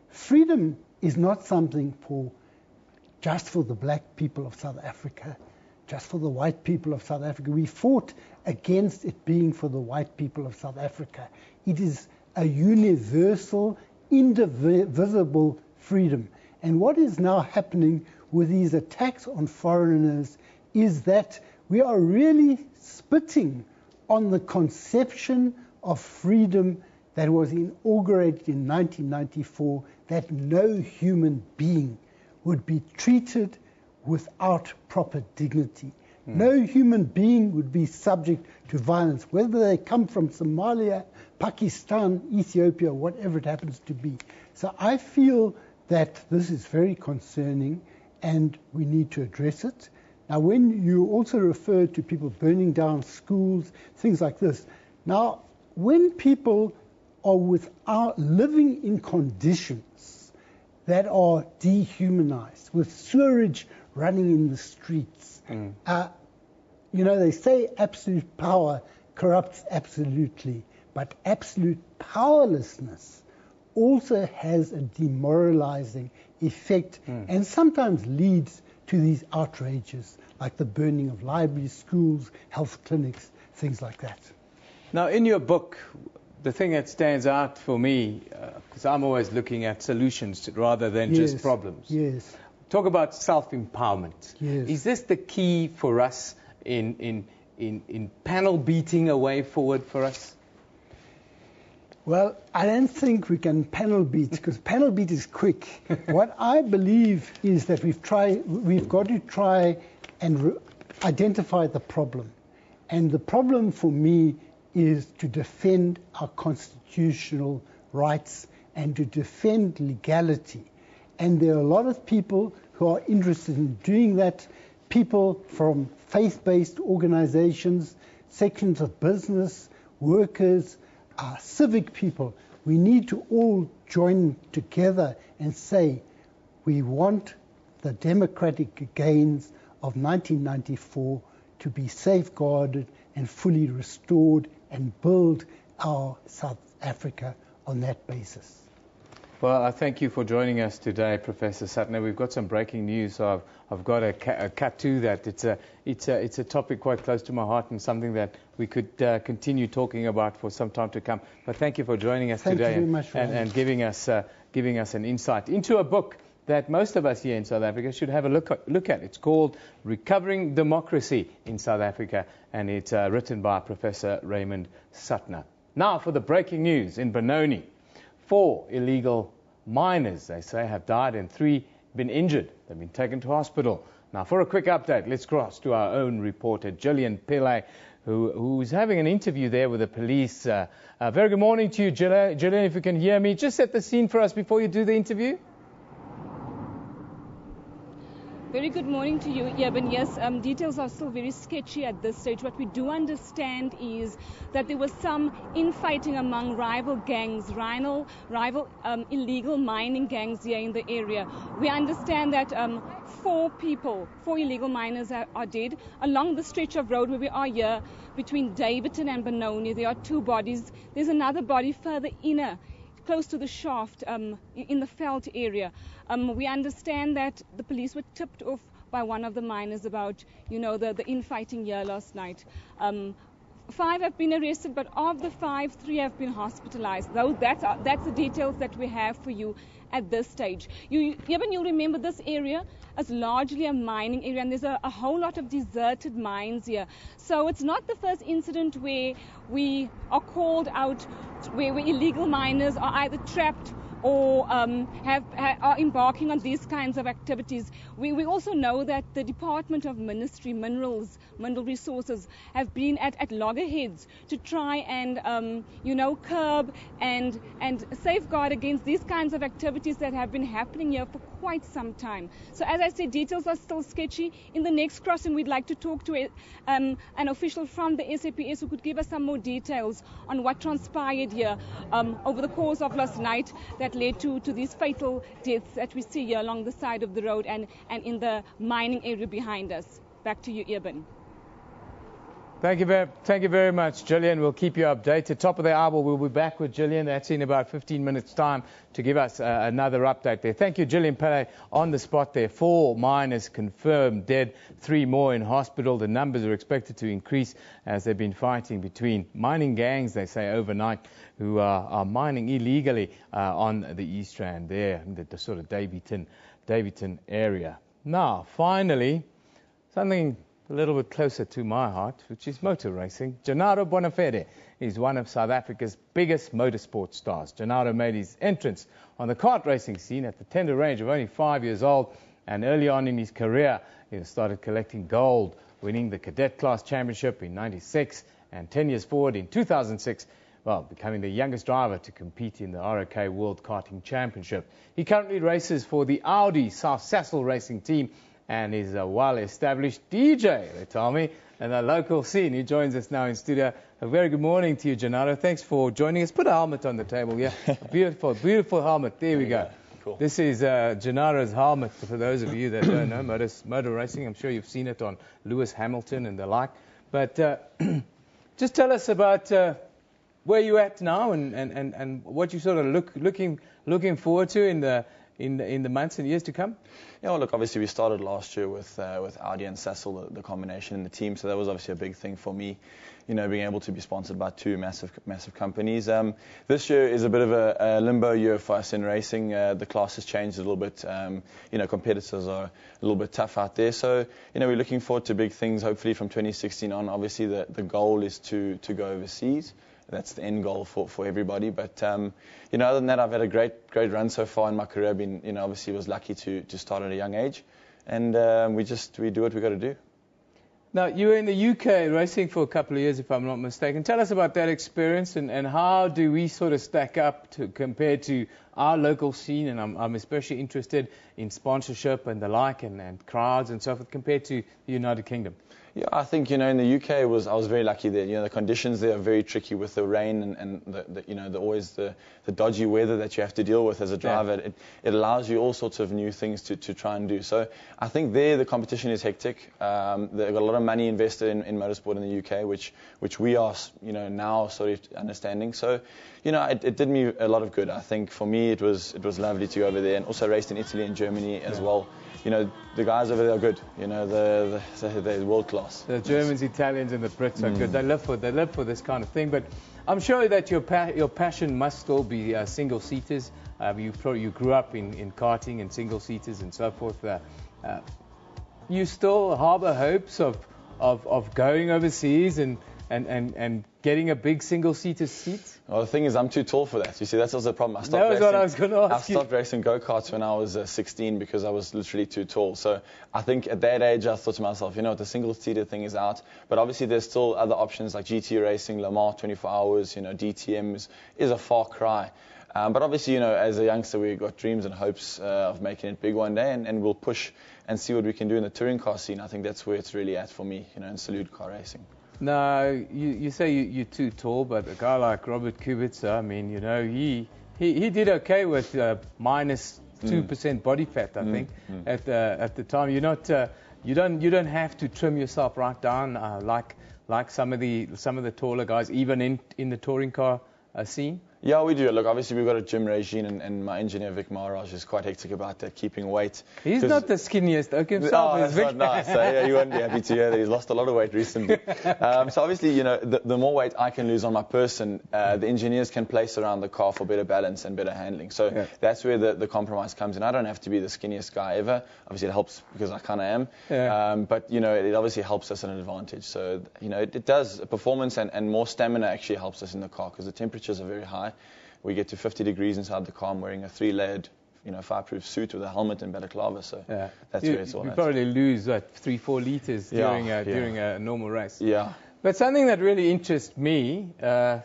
Freedom is not something just for the black people of South Africa, just for the white people of South Africa. We fought against it being for the white people of South Africa. It is a universal, indivisible freedom. And what is now happening with these attacks on foreigners is that we are really spitting on the conception of freedom that was inaugurated in 1994, that no human being would be treated without proper dignity. No human being would be subject to violence, whether they come from Somalia, Pakistan, Ethiopia, whatever it happens to be. So I feel that this is very concerning and we need to address it. Now, when you also refer to people burning down schools, things like this, now, when people are living in conditions that are dehumanized, with sewerage running in the streets, they say absolute power corrupts absolutely, but absolute powerlessness also has a demoralizing effect and sometimes leads to these outrages, like the burning of libraries, schools, health clinics, things like that. Now, in your book, the thing that stands out for me, because I'm always looking at solutions rather than just problems. Talk about self-empowerment. Is this the key for us in panel beating a way forward for us? Well, I don't think we can panel beat, because panel beat is quick. What I believe is that we've got to try and identify the problem. And the problem for me is to defend our constitutional rights and to defend legality. And there are a lot of people who are interested in doing that, people from faith-based organizations, sections of business, workers, civic people. We need to all join together and say we want the democratic gains of 1994 to be safeguarded and fully restored and build our South Africa on that basis. Well, I thank you for joining us today, Professor Suttner. We've got some breaking news, so I've got a cut to that. It's a topic quite close to my heart and something that we could continue talking about for some time to come. But thank you for joining us today and giving us an insight into a book that most of us here in South Africa should have a look at. It's called Recovering Democracy in South Africa, and it's written by Professor Raymond Suttner. Now for the breaking news in Benoni. 4 illegal miners, they say, have died and 3 been injured. They've been taken to hospital. Now, for a quick update, let's cross to our own reporter, Gillian Pillay, who's having an interview there with the police. Very good morning to you, Gillian, if you can hear me. Just set the scene for us before you do the interview. Very good morning to you, Eben. Yes, details are still very sketchy at this stage. What we do understand is that there was some infighting among rival gangs, rival illegal mining gangs here in the area. We understand that 4 illegal miners are dead. Along the stretch of road where we are here, between Davidton and Benoni, there are 2 bodies. There's another body further inner, close to the shaft in the Veld area. We understand that the police were tipped off by one of the miners about, the infighting here last night. 5 have been arrested, but of the 5, 3 have been hospitalized. Though that's the details that we have for you at this stage. You'll remember this area as largely a mining area, and there's a whole lot of deserted mines here. So it's not the first incident where we are called out, where illegal miners are either trapped or are embarking on these kinds of activities. We also know that the Department of Ministry, Mineral Resources, have been at loggerheads to try and, curb and safeguard against these kinds of activities that have been happening here for quite some time. So as I said, details are still sketchy. In the next crossing, we'd like to talk to an official from the SABC who could give us some more details on what transpired here over the course of last night that led to these fatal deaths that we see here along the side of the road and in the mining area behind us. Back to you, Eben. Thank you very much, Gillian. We'll keep you updated. Top of the hour, we'll be back with Gillian. That's in about 15 minutes' time to give us another update there. Thank you, Gillian Pele, on the spot there. 4 miners confirmed dead, 3 more in hospital. The numbers are expected to increase as they've been fighting between mining gangs, they say, overnight, who are mining illegally on the East Rand there, the sort of Davidton area. Now, finally, something a little bit closer to my heart, which is motor racing. Gennaro Bonafede is one of South Africa's biggest motorsport stars. Gennaro made his entrance on the kart racing scene at the tender range of only 5 years old, and early on in his career, he started collecting gold, winning the cadet class championship in '96, and 10 years forward in 2006, becoming the youngest driver to compete in the ROK World Karting Championship. He currently races for the Audi South Sasol racing team, and is a well-established DJ, they tell me, in the local scene. He joins us now in studio. A very good morning to you, Gennaro. Thanks for joining us. Put a helmet on the table, yeah? A beautiful helmet. There we go. Cool. This is Gennaro's helmet, for those of you that don't know motor racing. I'm sure you've seen it on Lewis Hamilton and the like. But just tell us about where you're at now and what you sort of looking forward to in the months and years to come. Yeah, well, look, obviously we started last year with Audi and Sasol, the combination in the team, so that was obviously a big thing for me, being able to be sponsored by 2 massive companies. This year is a bit of a limbo year for us in racing. The class has changed a little bit. Competitors are a little bit tough out there, so we're looking forward to big things. Hopefully from 2016 on, obviously the goal is to go overseas. That's the end goal for everybody. But other than that, I've had a great run so far in my career. I've been, obviously was lucky to start at a young age, and we do what we got to do. Now, you were in the UK racing for a couple of years, if I'm not mistaken. Tell us about that experience and how do we sort of stack up compared to our local scene, and I'm especially interested in sponsorship and the like and crowds and so forth compared to the United Kingdom. Yeah, I think, in the UK I was very lucky there. The conditions there are very tricky with the rain and the dodgy weather that you have to deal with as a driver. Yeah. It allows you all sorts of new things to try and do. So I think there the competition is hectic. They've got a lot of money invested in motorsport in the UK, which we are, now sort of understanding. So, it did me a lot of good. I think for me it was lovely to go over there, and also raced in Italy and Germany as well. The guys over there are good. They're world class. The Germans, Italians, and the Brits are good. They live for this kind of thing. But I'm sure that your passion must still be single seaters. You grew up in karting and single seaters and so forth. You still harbour hopes of going overseas and and getting a big single-seater seat? Well, the thing is, I'm too tall for that. You see, that's also the problem. That was what I was going to ask I stopped racing go-karts when I was 16 because I was literally too tall. So I think at that age, I thought to myself, you know what, the single-seater thing is out. But obviously, there's still other options like GT racing, Le Mans 24 hours, you know, DTM is a far cry. But obviously, you know, as a youngster, we've got dreams and hopes of making it big one day, and we'll push and see what we can do in the touring car scene. I think that's where it's really at for me, you know, in salute car racing. No, you say you're too tall, but a guy like Robert Kubica, I mean, you know, he did okay with minus 2% body fat, I think, at the time. You're not, you don't have to trim yourself right down like some of the taller guys, even in the touring car scene. Yeah, we do. Look, obviously we've got a gym regime, and my engineer Vic Maharaj is quite hectic about that, keeping weight. He's not the skinniest oak himself. That's not nice. So, yeah, you won't be happy to hear that he's lost a lot of weight recently. So obviously, you know, the more weight I can lose on my person, the engineers can place around the car for better balance and better handling. So that's where the compromise comes in. I don't have to be the skinniest guy ever. Obviously, it helps because I kind of am. Yeah. But, you know, it obviously helps us at an advantage. So, you know, it does. Performance and more stamina actually helps us in the car because the temperatures are very high. We get to 50 degrees inside the car. I'm wearing a 3-layered, you know, fireproof suit with a helmet and balaclava. So that's where it's all at. You probably lose 3-4 liters during a normal race. Yeah. But something that really interests me, a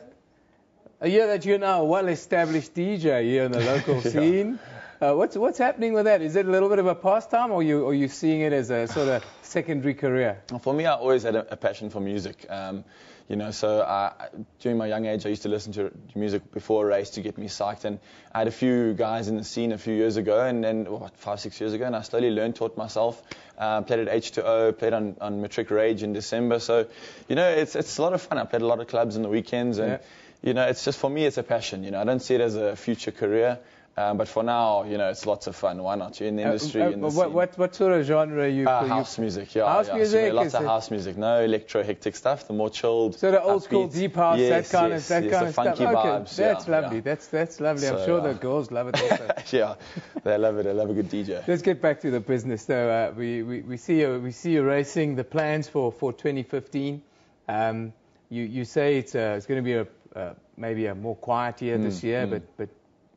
year that you're now a well-established DJ here in the local scene. What's happening with that? Is it a little bit of a pastime, or are you seeing it as a sort of secondary career? Well, for me, I always had a passion for music. You know, so during my young age, I used to listen to music before a race to get me psyched. And I had a few guys in the scene a few years ago, and 5-6 years ago, and I slowly learned, taught myself. Played at H2O, played on Matric Rage in December. So, you know, it's a lot of fun. I played a lot of clubs on the weekends, and you know, it's just, for me, it's a passion. You know, I don't see it as a future career. But for now, you know, it's lots of fun. Why not? You're in the industry. What sort of genre are you? House music, yeah. House music? So lots of house music. No electro hectic stuff. The more chilled. So the old school deep house, that kind of stuff. Funky vibes. That's lovely. That's lovely. I'm sure the girls love it also. Yeah, they love it. They love a good DJ. Let's get back to the business, though. We see you racing. The plans for 2015. You say it's going to be maybe a more quiet year this year, but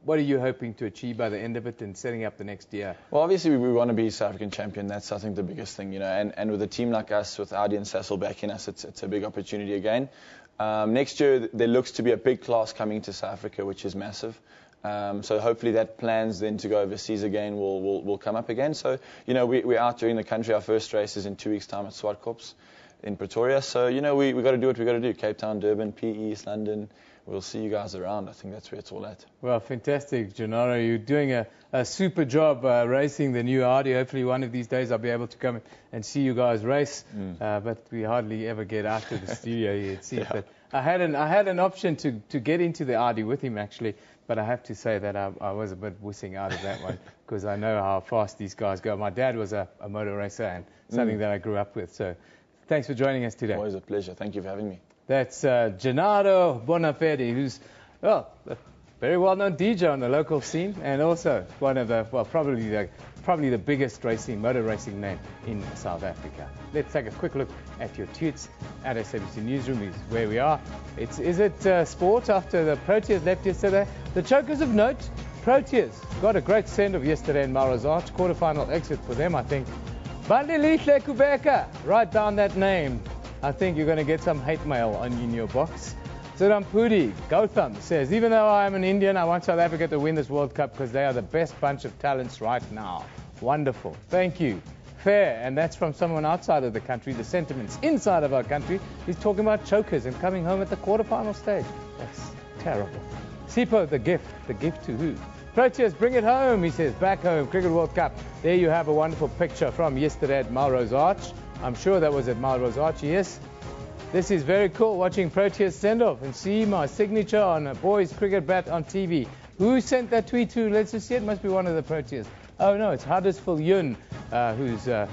what are you hoping to achieve by the end of it and setting up the next year? Well, obviously, we want to be South African champion. That's, I think, the biggest thing, you know. And with a team like us, with Audi and Cecil backing us, it's a big opportunity again. Next year, there looks to be a big class coming to South Africa, which is massive. So hopefully that plans then to go overseas again will come up again. So, you know, we're out during the country. Our first race is in 2 weeks' time at Swartkorps in Pretoria. So, you know, we got to do what we got to do. Cape Town, Durban, PE, East London. We'll see you guys around. I think that's where it's all at. Well, fantastic, Gennaro. You're doing a super job racing the new Audi. Hopefully one of these days I'll be able to come and see you guys race. But we hardly ever get out to the studio here, it seems. But I had an option to get into the Audi with him, actually. But I have to say that I was a bit wussing out of that one because I know how fast these guys go. My dad was a motor racer and something that I grew up with. So thanks for joining us today. Always a pleasure. Thank you for having me. That's Gennaro Bonafede, who's, well, a very well-known DJ on the local scene and also one of the, well, probably the biggest motor racing name in South Africa. Let's take a quick look at your tweets at SABC Newsroom is where we are. Is it sport after the Proteas left yesterday? The chokers of note, Proteas got a great send-off yesterday in Melrose Arch. Quarterfinal exit for them, I think. Bandelihle Kubeka, write down that name. I think you're going to get some hate mail in your box. Zurampudi Gautam says, even though I'm an Indian, I want South Africa to win this World Cup because they are the best bunch of talents right now. Wonderful. Thank you. Fair. And that's from someone outside of the country. The sentiments inside of our country is talking about chokers and coming home at the quarterfinal stage. That's terrible. Sipho, the gift. The gift to who? Proteas, bring it home, he says. Back home. Cricket World Cup. There you have a wonderful picture from yesterday at Melrose Arch. I'm sure that was at Melrose Arch, yes. This is very cool, watching Proteas send off and see my signature on a boys cricket bat on TV. Who sent that tweet to? Let's just see, it must be one of the Proteas. Oh no, it's Huddersfield Yun, who's a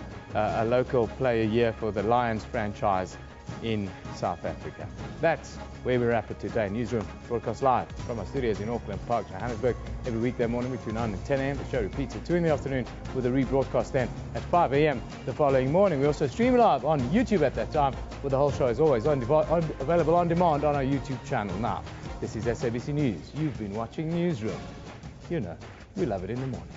local player here for the Lions franchise in South Africa. That's where we wrap it today. Newsroom broadcast live from our studios in Auckland Park, Johannesburg, every weekday morning between 9 and 10 a.m. The show repeats at 2 in the afternoon with a rebroadcast then at 5 a.m. the following morning. We also stream live on YouTube at that time, with the whole show as always available on demand on our YouTube channel. Now, this is SABC News. You've been watching Newsroom. You know, we love it in the morning.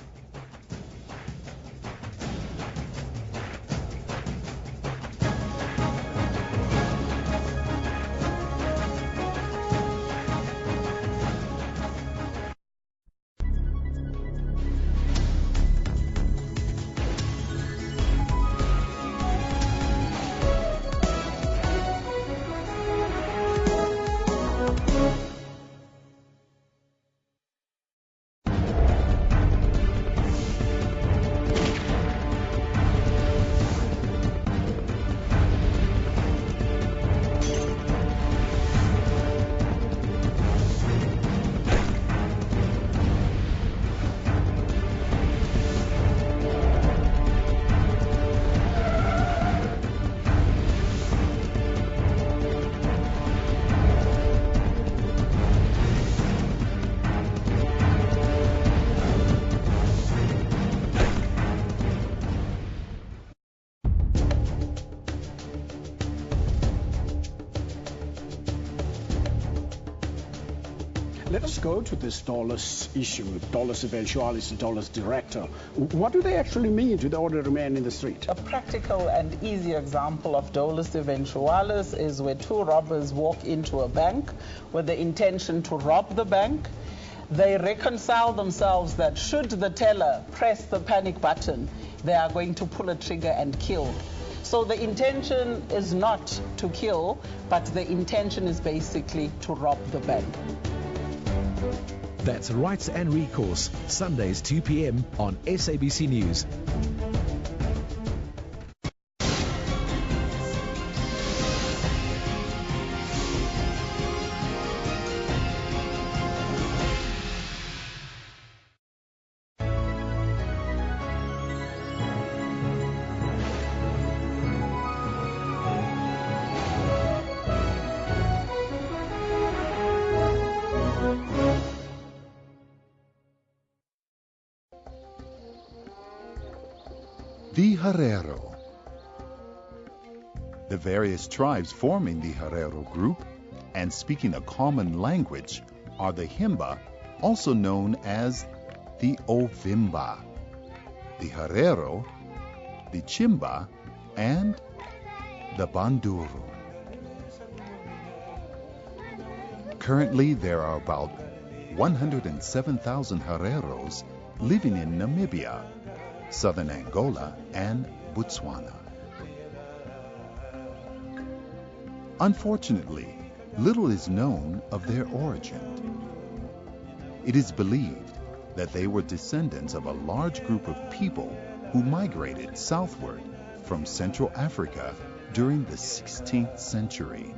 Let us go to this dolus issue, dolus eventualis, dolus director. What do they actually mean to the ordinary man in the street? A practical and easy example of dolus eventualis is where two robbers walk into a bank with the intention to rob the bank. They reconcile themselves that should the teller press the panic button, they are going to pull a trigger and kill. So the intention is not to kill, but the intention is basically to rob the bank. That's Rights and Recourse, Sundays 2 p.m. on SABC News. The Herero. The various tribes forming the Herero group and speaking a common language are the Himba, also known as the Ovimba, the Herero, the Chimba, and the Banduru. Currently, there are about 107,000 Hereros living in Namibia, southern Angola, and Botswana. Unfortunately, little is known of their origin. It is believed that they were descendants of a large group of people who migrated southward from Central Africa during the 16th century.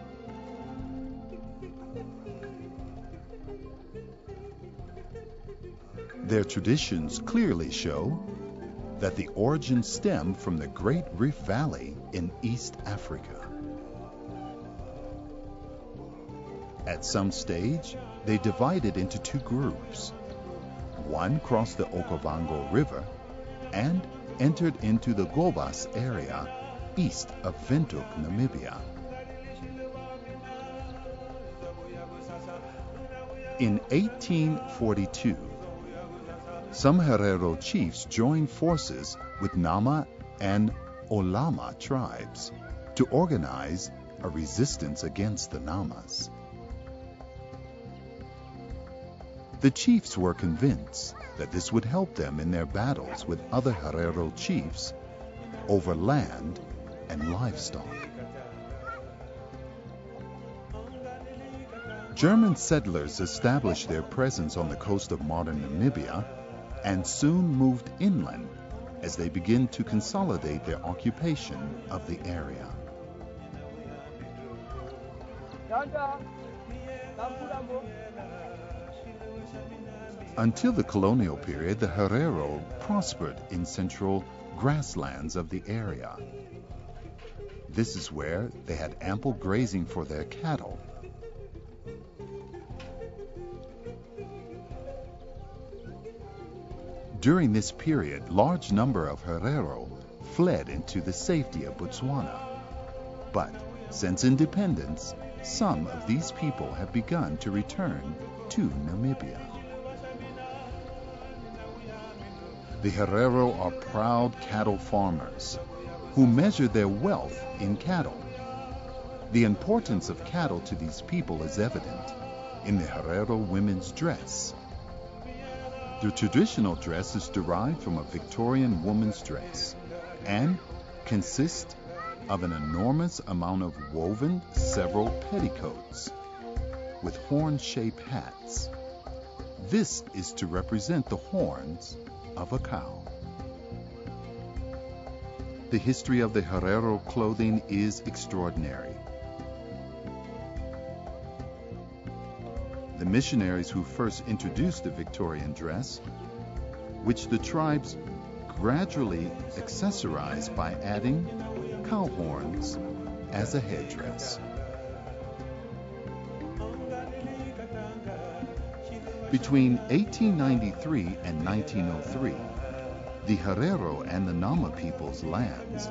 Their traditions clearly show that the origins stem from the Great Rift Valley in East Africa. At some stage, they divided into two groups. One crossed the Okavango River and entered into the Gobas area east of Windhoek, Namibia. In 1842, some Herero chiefs joined forces with Nama and Olama tribes to organize a resistance against the Namas. The chiefs were convinced that this would help them in their battles with other Herero chiefs over land and livestock. German settlers established their presence on the coast of modern Namibia and soon moved inland as they begin to consolidate their occupation of the area. Until the colonial period, the Herero prospered in central grasslands of the area. This is where they had ample grazing for their cattle. During this period, large number of Herero fled into the safety of Botswana. But since independence, some of these people have begun to return to Namibia. The Herero are proud cattle farmers who measure their wealth in cattle. The importance of cattle to these people is evident in the Herero women's dress. The traditional dress is derived from a Victorian woman's dress and consists of an enormous amount of woven several petticoats with horn-shaped hats. This is to represent the horns of a cow. The history of the Herero clothing is extraordinary. The missionaries who first introduced the Victorian dress, which the tribes gradually accessorized by adding cow horns as a headdress. Between 1893 and 1903, the Herero and the Nama people's lands,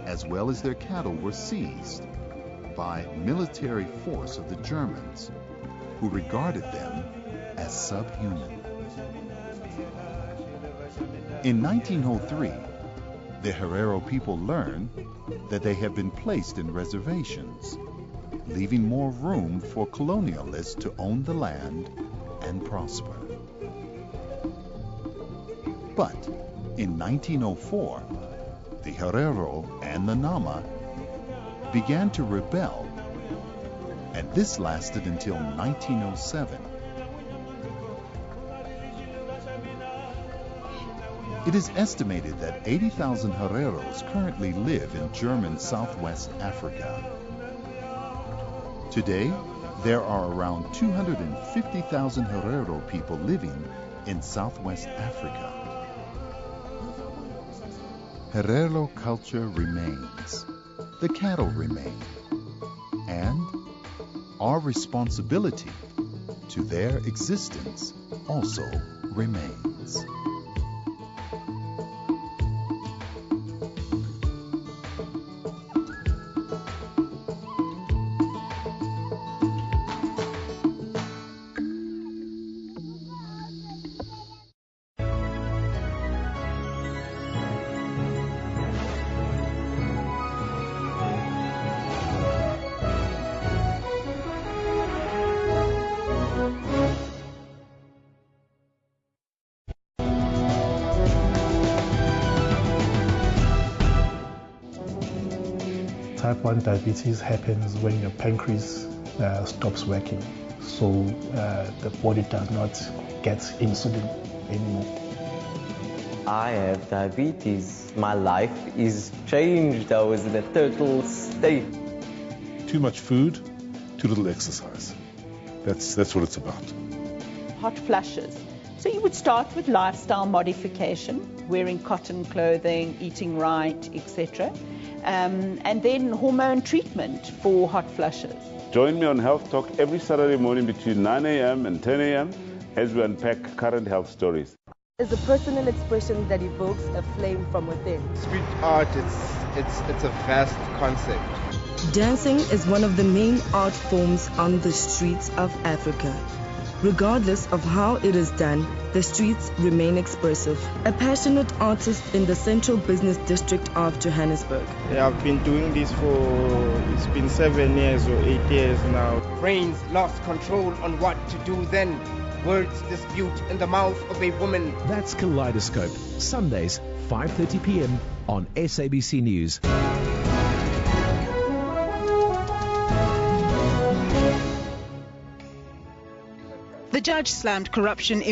as well as their cattle, were seized by military force of the Germans, who regarded them as subhuman. In 1903, the Herero people learned that they had been placed in reservations, leaving more room for colonialists to own the land and prosper. But in 1904, the Herero and the Nama began to rebel, and this lasted until 1907. It is estimated that 80,000 Hereros currently live in German Southwest Africa. Today, there are around 250,000 Herero people living in Southwest Africa. Herero culture remains, the cattle remain, and our responsibility to their existence also remains. Type 1 diabetes happens when your pancreas stops working, so the body does not get insulin anymore. I have diabetes. My life is changed. I was in a total state. Too much food, too little exercise. That's what it's about. Hot flushes. So you would start with lifestyle modification, wearing cotton clothing, eating right, etc. And then hormone treatment for hot flushes. Join me on Health Talk every Saturday morning between 9 a.m. and 10 a.m. as we unpack current health stories. It's a personal expression that evokes a flame from within. Street art, it's a vast concept. Dancing is one of the main art forms on the streets of Africa. Regardless of how it is done, the streets remain expressive. A passionate artist in the central business district of Johannesburg. Yeah, I've been doing this it's been 7 years or 8 years now. Brains lost control on what to do then. Words dispute in the mouth of a woman. That's Kaleidoscope, Sundays, 5:30 p.m. on SABC News. The judge slammed corruption